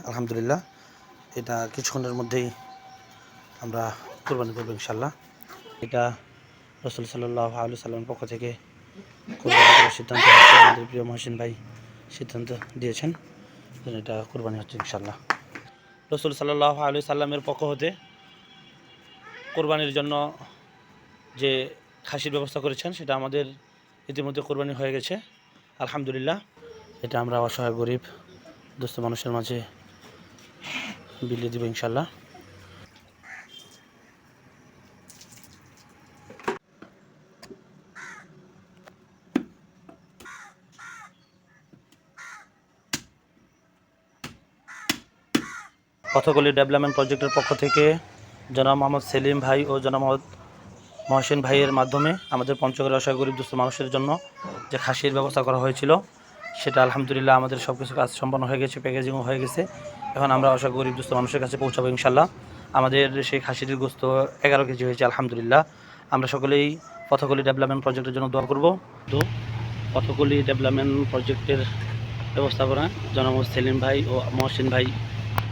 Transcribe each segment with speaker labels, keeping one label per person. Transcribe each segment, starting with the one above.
Speaker 1: আলহামদুলিল্লাহ, এটা কিছুক্ষণের মধ্যেই আমরা কোরবানি করবো ইনশাল্লাহ। এটা রাসূল সাল্লাল্লাহু আলাইহি সাল্লামের পক্ষ থেকে কোরবানি করার সিদ্ধান্ত হচ্ছে। আমাদের প্রিয় মহসিন ভাই সিদ্ধান্ত দিয়েছেন, এটা কোরবানি হচ্ছে ইনশাল্লাহ। রাসূল সাল্লাল্লাহু আলাইহি সাল্লামের পক্ষ হতে কোরবানির জন্য যে খাসির ব্যবস্থা করেছেন সেটা আমাদের ইতিমধ্যে কোরবানি হয়ে গেছে আলহামদুলিল্লাহ। এটা আমরা অসহায় গরিব দুস্থ মানুষের মাঝে বিলিয়ে দেব ইনশাল্লাহ। পথকলি ডেভেলপমেন্ট প্রজেক্টের পক্ষ থেকে জনাব মোহাম্মদ সেলিম ভাই ও জনাব মোহাম্মদ মহসিন ভাইয়ের মাধ্যমে আমাদের পঞ্চগড়ের অসহায় গরিব দুস্থ মানুষের জন্য যে খাসির ব্যবস্থা করা হয়েছিল সেটা আলহামদুলিল্লাহ আমাদের সব কিছু কাজ সম্পন্ন হয়ে গেছে, প্যাকেজিংও হয়ে গেছে। এখন আমরা অসহায় গরিব দুস্থ মানুষের কাছে পৌঁছাবো ইনশাল্লাহ। আমাদের সেই খাসির গোস্ত 11 কেজি হয়েছে আলহামদুলিল্লাহ। আমরা সকলেই পথকলি ডেভেলপমেন্ট প্রজেক্টের জন্য দোয়া করব। তো পথকলি ডেভেলপমেন্ট প্রজেক্টের ব্যবস্থাপনা জনাব সেলিম ভাই ও মহসিন ভাই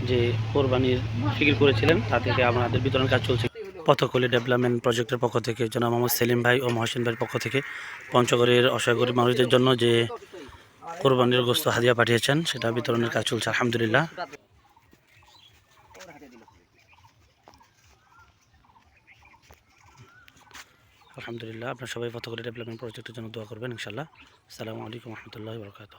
Speaker 1: যে কোরবানির ফিকির করেছিলেন তা থেকে আমাদের বিতরণ কাজ চলছে। পথকলি ডেভেলপমেন্ট প্রজেক্টের পক্ষ থেকে জনাব মোহাম্মদ সেলিম ভাই ও মহসিন ভাইয়ের পক্ষ থেকে পঞ্চগড়ের অসহায় গরিব মানুষদের জন্য যে কোরবানির গোস্ত হাদিয়া পাঠিয়েছেন সেটা বিতরণের কাজ চলছে আলহামদুলিল্লাহ। আলহামদুলিল্লাহ, আপনারা সবাই পথকলি ডেভেলপমেন্ট প্রজেক্টের জন্য দোয়া করবেন ইনশাল্লাহ। আসসালামু আলাইকুম রহমতুল্লাহি ওয়া বারাকাতুহু।